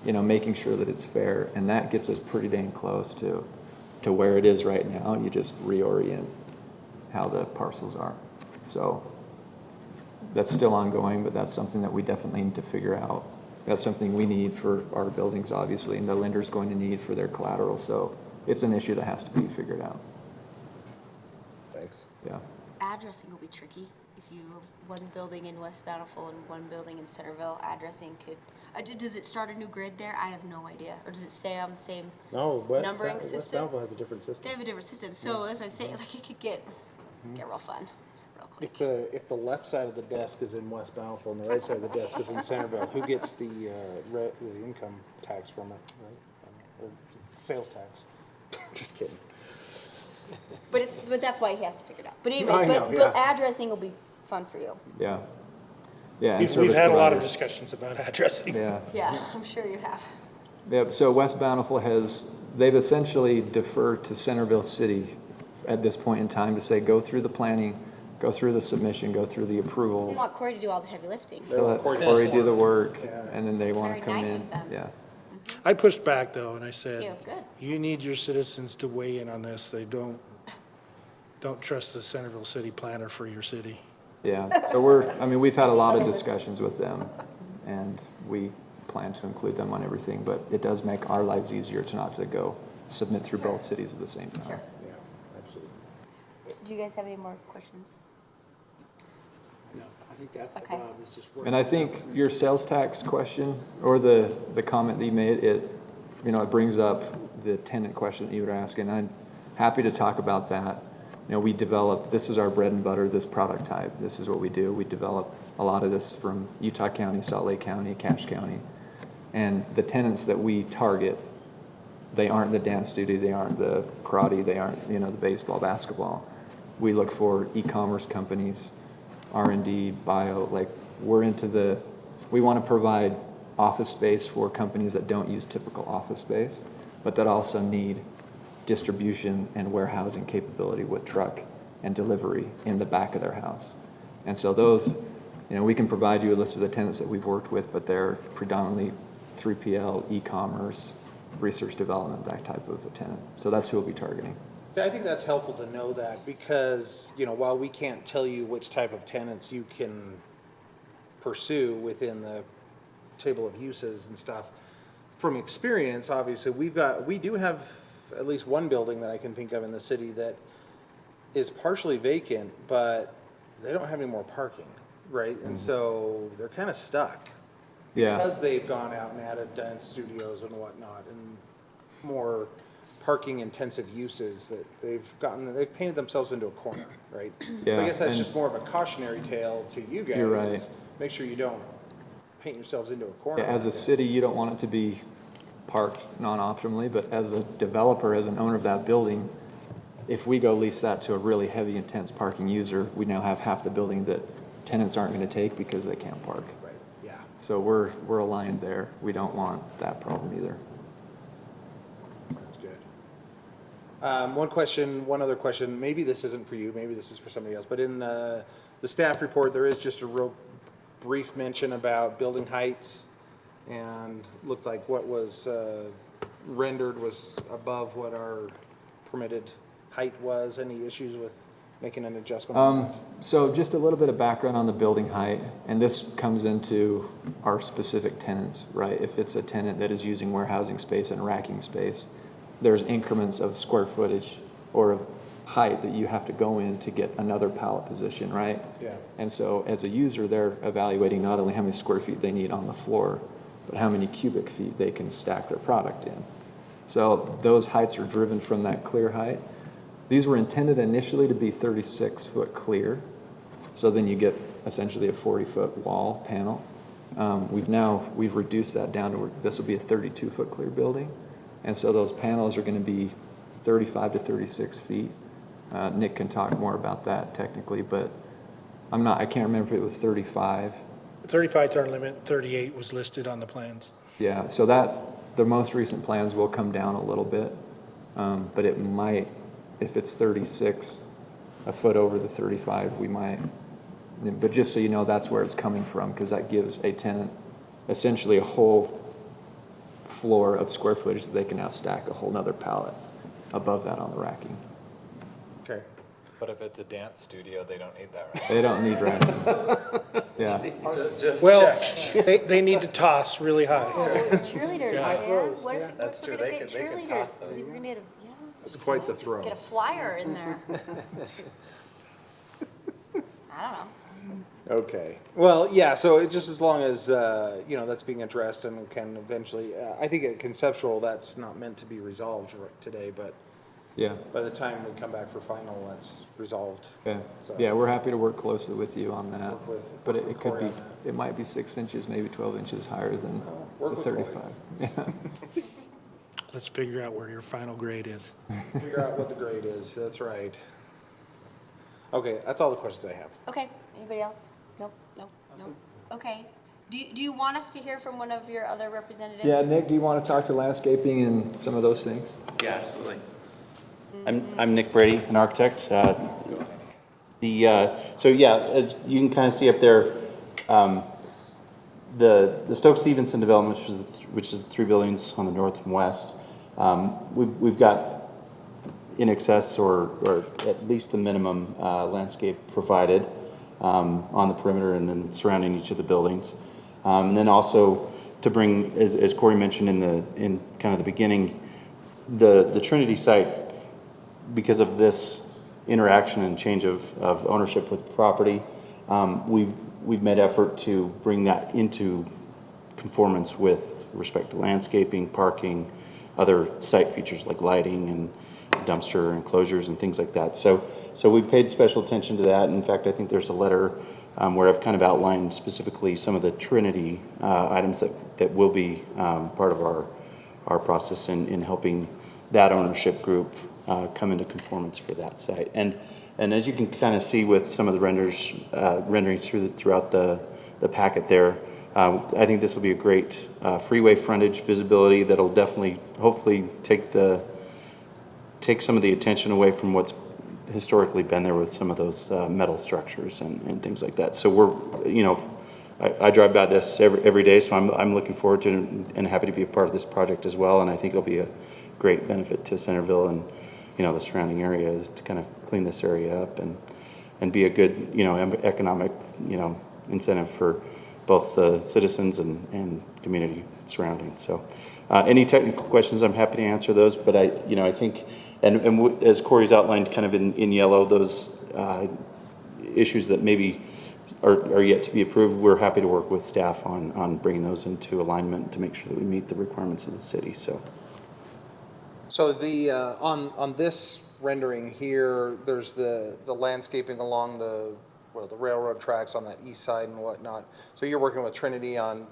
you know, making sure that it's fair, and that gets us pretty dang close to where it is right now. You just reorient how the parcels are. So that's still ongoing, but that's something that we definitely need to figure out. That's something we need for our buildings, obviously, and the lender's going to need for their collateral. So it's an issue that has to be figured out. Thanks. Yeah. Addressing will be tricky. If you have one building in West Bountiful and one building in Centerville, addressing could, does it start a new grid there? I have no idea. Or does it stay on the same? No, Numbering West system? Bountiful has a different system. They have a different system, so that's what I'm saying, like, it could get real fun, real quick. If the left side of the desk is in West Bountiful and the right side of the desk is in Centerville, who gets the income tax from it, right? Or sales tax? Just kidding. But that's why he has to figure it out. But I anyway, know, but yeah. addressing will be fun for you. Yeah. Yeah. and We've service had a lot of providers. discussions about addressing. Yeah. Yeah, I'm sure you have. Yeah, so West Bountiful they've essentially deferred to Centerville City at this point in time to say, go through the planning, go through the submission, go through the We approvals. want Corey to do all the heavy lifting. They let Corey do the work, and then they want very to come nice in. of them. Yeah, I pushed back though, and I said, Yeah, good. you need your citizens to weigh in on this. They don't trust the Centerville city planner for your city. yeah. So we've had a lot of discussions with them, and we plan to include them on everything, but it does make our lives easier to not to go submit through both cities at the same time. Yeah, absolutely. Do you guys have any more questions? No, I think that's the Okay. job, is just work. And I think your sales tax question, or the comment that you made, it brings up the tenant question that you were asking. I'm happy to talk about that. We develop, this is our bread and butter, this product type. This is what we do. We develop a lot of this from Utah County, Salt Lake County, Cache County. And the tenants that we target, they aren't the dance studio, they aren't the karate, they aren't, the baseball, basketball. We look for e-commerce companies, R&D, bio, we want to provide office space for companies that don't use typical office space, but that also need distribution and warehousing capability with truck and delivery in the back of their house. And so those, we can provide you a list of the tenants that we've worked with, but they're predominantly 3PL, e-commerce, research development, that type of a tenant. So that's who we'll be targeting. I think that's helpful to know that because, while we can't tell you which type of tenants you can pursue within the table of uses and stuff, from experience, obviously, we do have at least one building that I can think of in the city that is partially vacant, but they don't have any more parking, right? And so they're kind of stuck. Yeah. Because they've gone out and added dance studios and whatnot and more parking intensive uses that they've painted themselves into a corner, right? So Yeah, I guess that's and- just more of a cautionary tale to you guys. You're right. is Make sure you don't paint yourselves into a corner. As a city, you don't want it to be parked non-optimally, but as a developer, as an owner of that building, if we go lease that to a really heavy, intense parking user, we now have half the building that tenants aren't going to take because they can't park. Right, yeah. So we're aligned there. We don't want that problem either. Sounds good. One other question, maybe this isn't for you, maybe this is for somebody else, but in the staff report, there is just a real brief mention about building heights, and looked like what was rendered was above what our permitted height was. Any issues with making an adjustment on that? So just a little bit of background on the building height, and this comes into our specific tenants, right? If it's a tenant that is using warehousing space and racking space, there's increments of square footage or of height that you have to go in to get another pallet position, right? Yeah. And so as a user, they're evaluating not only how many square feet they need on the floor, but how many cubic feet they can stack their product in. So those heights are driven from that clear height. These were intended initially to be 36-foot clear, so then you get essentially a 40-foot wall panel. We've reduced that down to where this will be a 32-foot clear building, and so those panels are going to be 35 to 36 feet. Nick can talk more about that technically, but I can't remember if it was 35. 35 is our limit, 38 was listed on the plans. Yeah, so the most recent plans will come down a little bit, but it might, if it's 36, a foot over the 35, we might. But just so you know, that's where it's coming from, because that gives a tenant essentially a whole floor of square footage that they can now stack a whole nother pallet above that on the racking. Okay. But if it's a dance studio, they don't need that, right? They don't need racking. Yeah. Just Well, check. they need to toss really high. Cheerleaders, High man. those, What yeah. if, That's what true. if we're They gonna get can toss cheerleaders? them. We're gonna get a, yeah, It's quite the throw. get a flyer in there. I don't know. Okay. Well, yeah, so it just as long as, that's being addressed and can eventually, I think at conceptual, that's not meant to be resolved today, but Yeah. by the time we come back for final, that's resolved. Okay. So- Yeah, we're happy to work closely with you on that. Work with- But work it with could Corey be, on that. it might be 6 inches, maybe 12 inches higher than work the with Corey. 35. Yeah. Let's figure out where your final grade is. Figure out what the grade is, that's right. Okay, that's all the questions I have. Okay, anybody else? Nope, nope, nope. Okay. Do you want us to hear from one of your other representatives? Yeah, Nick, do you want to talk to landscaping and some of those things? Yeah, absolutely. I'm Nick Brady, an architect. So yeah, as you can kind of see up there, the Stoke Stevenson development, which is the 3 buildings on the north and west, we've got in excess or at least the minimum landscape provided on the perimeter and then surrounding each of the buildings. And then also to bring, as Corey mentioned in kind of the beginning, the Trinity site, because of this interaction and change of ownership with the property, we've made effort to bring that into conformance with respect to landscaping, parking, other site features like lighting and dumpster enclosures and things like that. So we've paid special attention to that. In fact, I think there's a letter where I've kind of outlined specifically some of the Trinity items that will be part of our process in helping that ownership group come into conformance for that site. And as you can kind of see with some of the renderings throughout the packet there, I think this will be a great freeway frontage visibility that'll definitely, hopefully, take some of the attention away from what's historically been there with some of those metal structures and things like that. So I drive by this every day, so I'm looking forward to it and happy to be a part of this project as well. And I think it'll be a great benefit to Centerville and the surrounding areas to kind of clean this area up and be a good economic incentive for both the citizens and community surrounding. So any technical questions, I'm happy to answer those. But I think as Corey's outlined kind of in yellow, those issues that maybe are yet to be approved, we're happy to work with staff on bringing those into alignment to make sure that we meet the requirements of the city. So the, on this rendering here, there's the landscaping along the railroad tracks on that east side and whatnot. So you're working with Trinity on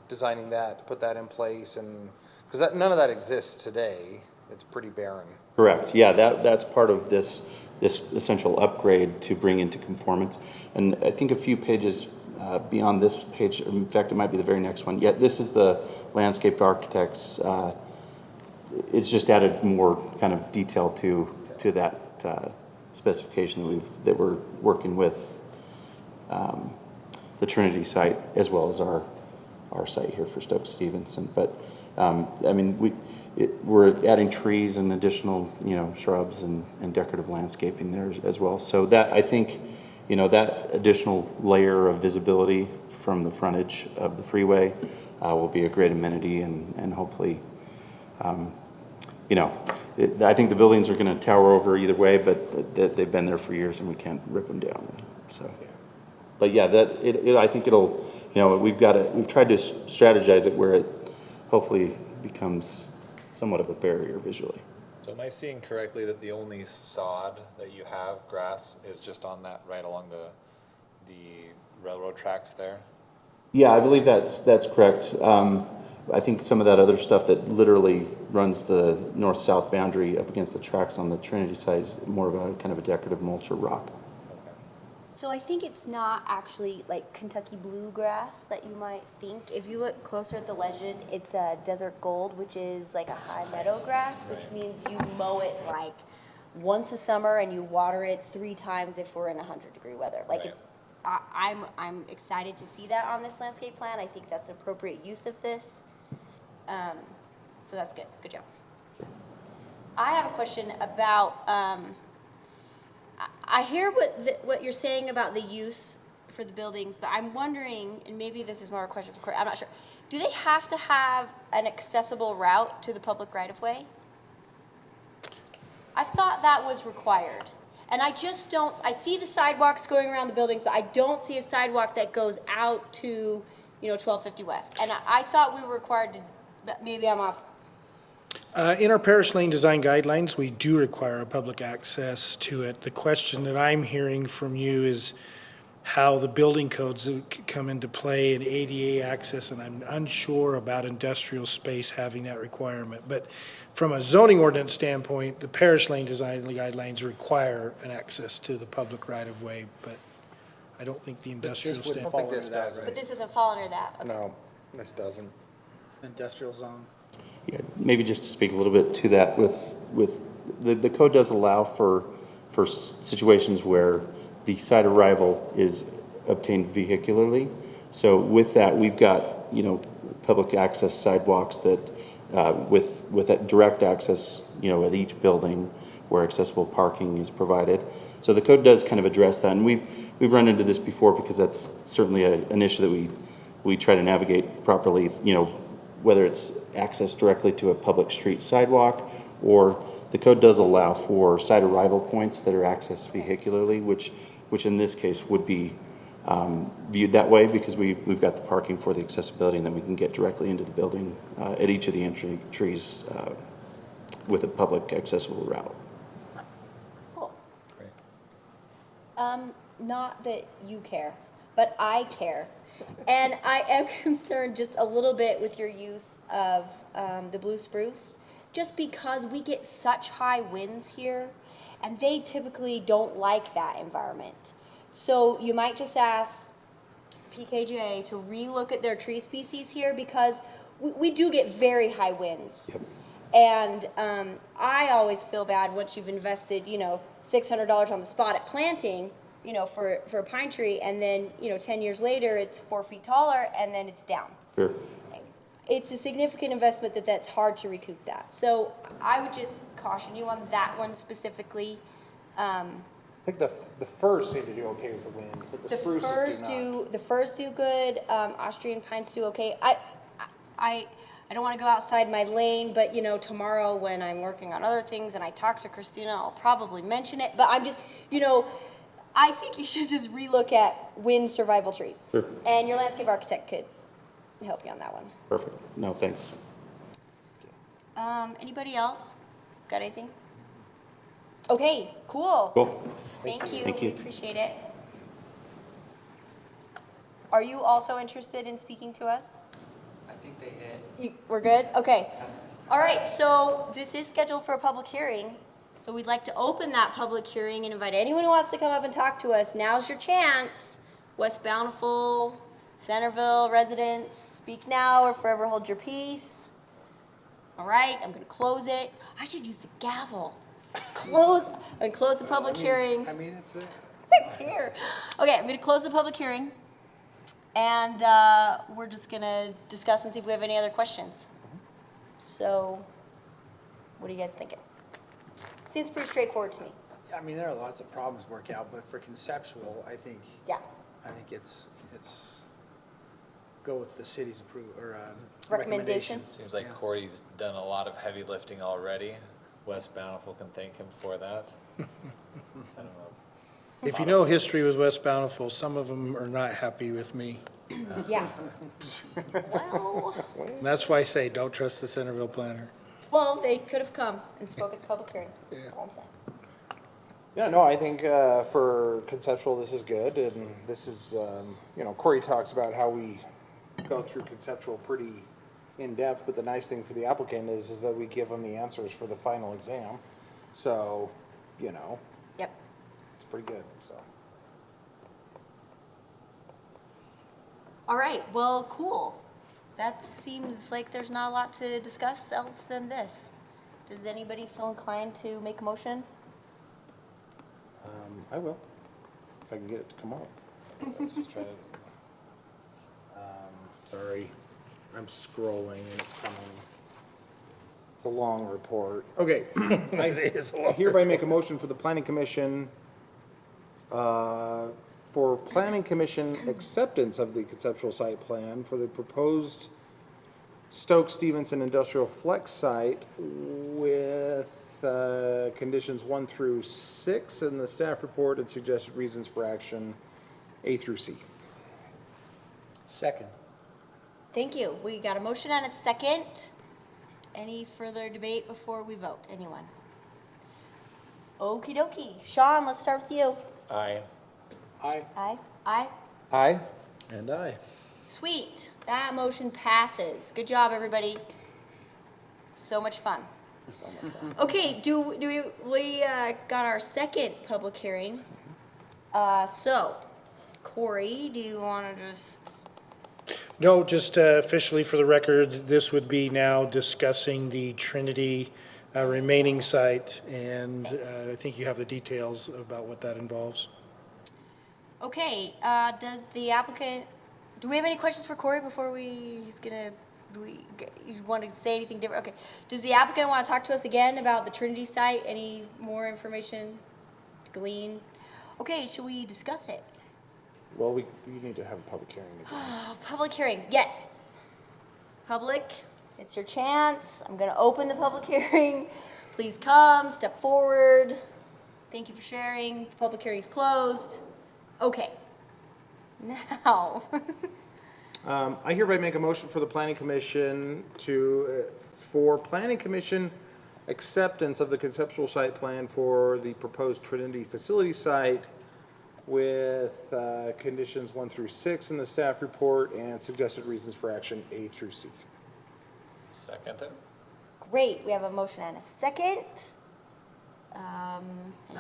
designing that, to put that in place, and, because none of that exists today. It's pretty barren. Correct. Yeah, that's part of this essential upgrade to bring into conformance. And I think a few pages beyond this page, in fact, it might be the very next one. Yeah, this is the landscape architects. It's just added more kind of detail to that specification that we're working with the Trinity site as well as our site here for Stoke Stevenson. But I mean, we're adding trees and additional, shrubs and decorative landscaping there as well. So that, I think, that additional layer of visibility from the frontage of the freeway will be a great amenity and hopefully, I think the buildings are going to tower over either way, but they've been there for years and we can't rip them down. So, but yeah, I think it'll, we've tried to strategize it where it hopefully becomes somewhat of a barrier visually. So am I seeing correctly that the only sod that you have, grass, is just on that, right along the railroad tracks there? Yeah, I believe that's correct. I think some of that other stuff that literally runs the north-south boundary up against the tracks on the Trinity side is more of a kind of a decorative mulch or rock. So I think it's not actually like Kentucky bluegrass that you might think. If you look closer at the legend, it's a desert gold, which is like a high meadow grass, which means you mow it like once a summer and you water it 3 times if we're in 100-degree weather. Like Right. I'm excited to see that on this landscape plan. I think that's an appropriate use of this. So that's good. Good job. I have a question about. I hear what you're saying about the use for the buildings, but I'm wondering, and maybe this is more a question for Cory, I'm not sure. Do they have to have an accessible route to the public right-of-way? I thought that was required. And I just don't, I see the sidewalks going around the buildings, but I don't see a sidewalk that goes out to, 1250 West. And I thought we were required to, but maybe I'm off. In our Parish Lane Design Guidelines, we do require a public access to it. The question that I'm hearing from you is how the building codes come into play in ADA access, and I'm unsure about industrial space having that requirement. But from a zoning ordinance standpoint, the Parish Lane Design Guidelines require an access to the public right-of-way, but I don't think the industrial This wouldn't standpoint. fall under that, But right? this doesn't fall under that. Okay. No, this doesn't. Industrial zone. Yeah, maybe just to speak a little bit to that, with the code does allow for situations where the site arrival is obtained vehicularly. So with that, we've got, public access sidewalks that, with that direct access, at each building where accessible parking is provided. So the code does kind of address that, and we've run into this before because that's certainly an issue that we try to navigate properly, whether it's access directly to a public street sidewalk, or the code does allow for site arrival points that are accessed vehicularly, which in this case would be viewed that way because we've got the parking for the accessibility, and then we can get directly into the building at each of the entries with a public accessible route. Cool. Great. Not that you care, but I care. And I am concerned just a little bit with your use of the blue spruce, just because we get such high winds here, and they typically don't like that environment. So you might just ask PKJ to relook at their tree species here, because we do get very high winds. Yep. And I always feel bad once you've invested, $600 on the spot at planting, for a pine tree, and then, 10 years later, it's 4 feet taller, and then it's down. Sure. It's a significant investment that's hard to recoup that. So I would just caution you on that one specifically. I think the firs seem to do okay with the wind, but the spruces do not. The firs do good, Austrian pines do okay. I don't want to go outside my lane, but, tomorrow when I'm working on other things and I talk to Christina, I'll probably mention it. But I'm just, I think you should just relook at wind survival trees. Sure. And your landscape architect could help you on that one. Perfect. No, thanks. Anybody else? Got anything? Okay, cool. Cool. Thank you. Thank We you. appreciate it. Are you also interested in speaking to us? I think they hit. We're good? Okay. All right, so this is scheduled for a public hearing. So we'd like to open that public hearing and invite anyone who wants to come up and talk to us. Now's your chance. West Bountiful, Centerville residents, speak now or forever hold your peace. All right, I'm gonna close it. I should use the gavel. I'm gonna close the public hearing. I mean, it's there. It's here. Okay, I'm gonna close the public hearing. And we're just gonna discuss and see if we have any other questions. So, what are you guys thinking? Seems pretty straightforward to me. I mean, there are lots of problems to work out, but for conceptual, I think Yeah. it's, go with the city's Recommendation. Seems like Yeah. Corey's done a lot of heavy lifting already. West Bountiful can thank him for that. I don't know. If you know history with West Bountiful, some of them are not happy with me. Yeah. Well, And that's why I say, don't trust the Centerville planner. well, they could have come and spoke at the public hearing. That's all I'm saying. Yeah, no, I think for conceptual, this is good, and this is, Corey talks about how we go through conceptual pretty in-depth, but the nice thing for the applicant is that we give them the answers for the final exam. So, Yep. it's pretty good, so. All right, well, cool. That seems like there's not a lot to discuss else than this. Does anybody feel inclined to make a motion? I will, if I can get it to come up. Just try to Sorry, I'm scrolling and it's coming. It's a long report. Okay. It is a long. Hereby make a motion for the planning commission, for planning commission acceptance of the conceptual site plan for the proposed Stokes Stevenson Industrial Flex site with, conditions 1 through 6 in the staff report and suggested reasons for action A through C. Second. Thank you. We got a motion and a second. Any further debate before we vote? Anyone? Okie dokie. Sean, let's start with you. Aye. Aye. Aye. Aye. Aye? And I. Sweet. That motion passes. Good job, everybody. So much fun. Okay, we got our second public hearing. So, Corey, do you want to just? No, just officially for the record, this would be now discussing the Trinity remaining site, and I think you have the details about what that involves. Okay, does the applicant, do we have any questions for Corey before you want to say anything different? Okay, does the applicant want to talk to us again about the Trinity site? Any more information to glean? Okay, should we discuss it? Well, we need to have a public hearing again. Oh, public hearing, yes. Public, it's your chance. I'm going to open the public hearing. Please come, step forward. Thank you for sharing. Public hearing is closed. Okay. Now, I hereby make a motion for the planning commission for planning commission acceptance of the conceptual site plan for the proposed Trinity facility site with conditions 1 through 6 in the staff report and suggested reasons for action A through C. Second it. great, we have a motion and a second. Any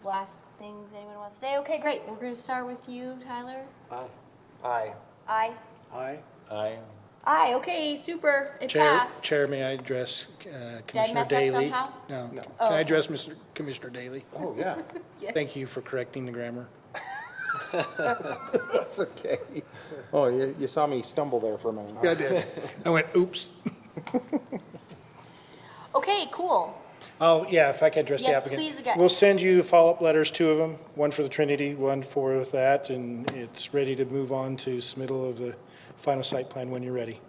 last things anyone wants to say? Okay, great. We're going to start with you, Tyler. Aye. Aye. Aye. Aye. Aye. Aye, okay, super. It Chair, passed. Chair, may I address Did I Commissioner mess up Daly? somehow? No. No. Oh, Can I okay. address Mr. Commissioner Daly? Oh, yeah. Thank you for correcting the grammar. That's okay. Oh, you saw me stumble there for a minute. huh? Yeah, I did. I went, oops. Okay, cool. Oh, yeah, if I could address the Yes, applicant. please, again. We'll send you follow-up letters, 2 of them, one for the Trinity, one for that, and it's ready to move on to submittal of the final site plan when you're ready.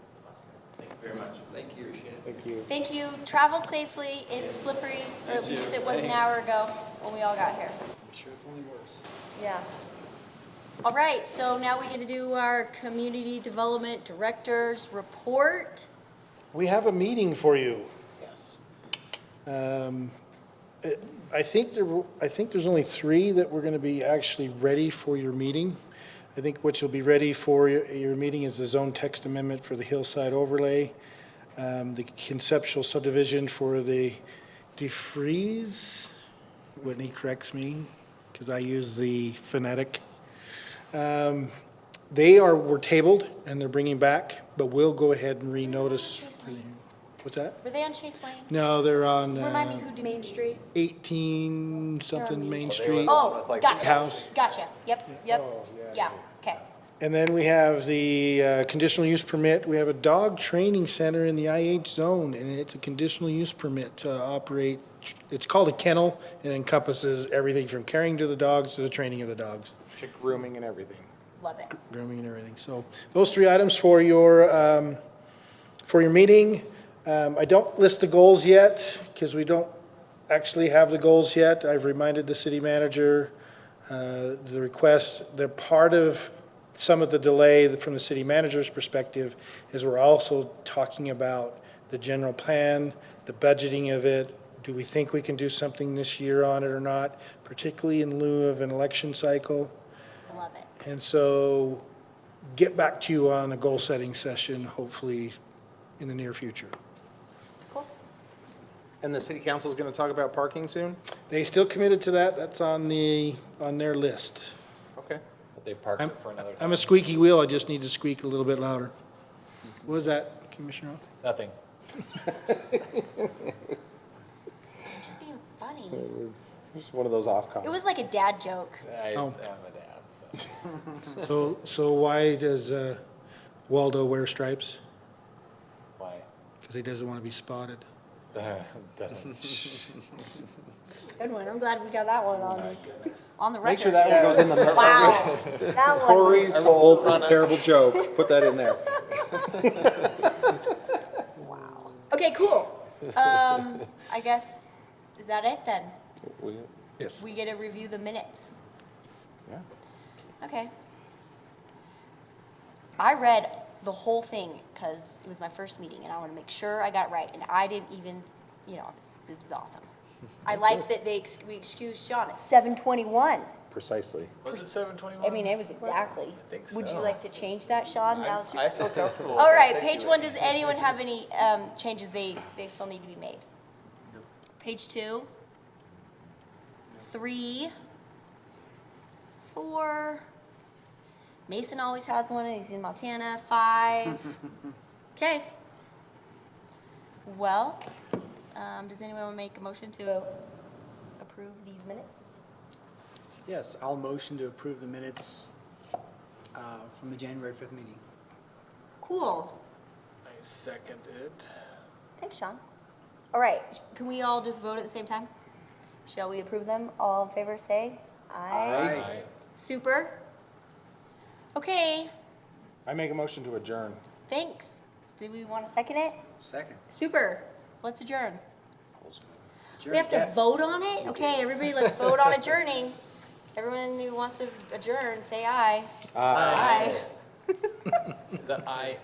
Thank you very much. Thank you, appreciate it. Thank you. Thank you. Travel safely. It's slippery, or at least it was an hour ago when we all got here. I'm sure it's only worse. Yeah. All right, so now we're going to do our Community Development Director's report. We have a meeting for you. Yes. I think there's only 3 that we're going to be actually ready for your meeting. I think what you'll be ready for your meeting is the zone text amendment for the hillside overlay, the conceptual subdivision for the DeFreeze. Whitney corrects me because I use the phonetic. They were tabled and they're bringing back, but we'll go ahead and renotice. Chase Lane. What's that? Were they on Chase Lane? No, they're on Remind me who did Main Street? 18 something Main So they were- Street. Oh, Like gotcha. house. Gotcha. Yep. Yeah, okay. And then we have the conditional use permit. We have a dog training center in the IH zone, and it's a conditional use permit to operate. It's called a kennel, and encompasses everything from caring to the dogs to the training of the dogs, Chick grooming and everything. Love it. grooming and everything. So those three items for your meeting. I don't list the goals yet, because we don't actually have the goals yet. I've reminded the city manager, the request, they're part of some of the delay from the city manager's perspective is we're also talking about the general plan, the budgeting of it. Do we think we can do something this year on it or not, particularly in lieu of an election cycle? Love it. And so get back to you on a goal-setting session, hopefully in the near future. Cool. And the city council is going to talk about parking soon? They still committed to that, that's on their list. Okay. But they parked it for another time. I'm a squeaky wheel, I just need to squeak a little bit louder. What was that, Commissioner Roth? Nothing. It's just being funny. It was just one of those off It comments. was like a dad joke. I am Oh. a dad, so So why does Waldo wear stripes? why? Because he doesn't want to be spotted. Good one. I'm glad we got that one on the record. Make sure that one goes in the minutes. Wow. That one. Corey told a terrible joke. Put that in there. Wow. Okay, cool. I guess, is that it then? Yes. We get to review the minutes. Yeah. Okay. I read the whole thing because it was my first meeting and I want to make sure I got it right. And I didn't even, it was awesome. I liked that we excused Sean at 7:21. Precisely. Was it 7:21? I mean, it was exactly. think Would you so. like to change that, Sean? That was- I feel comfortable. All right, page 1, does anyone have any changes they feel need to be made? Page 2, 3, 4, Mason always has one, and he's in Montana, 5. Okay. Well, does anyone want to make a motion to approve these minutes? Yes, I'll motion to approve the minutes from the January 5th meeting. Cool. I second it. Thanks, Sean. All right, can we all just vote at the same time? Shall we approve them? All in favor, say aye. Aye. Super. Okay, I make a motion to adjourn. thanks. Do we want to second it? Second. Super. Let's adjourn. Adjourn. We have to vote on it? Okay, everybody, let's vote on adjourning. Everyone who wants to adjourn, say aye. Aye. Is that I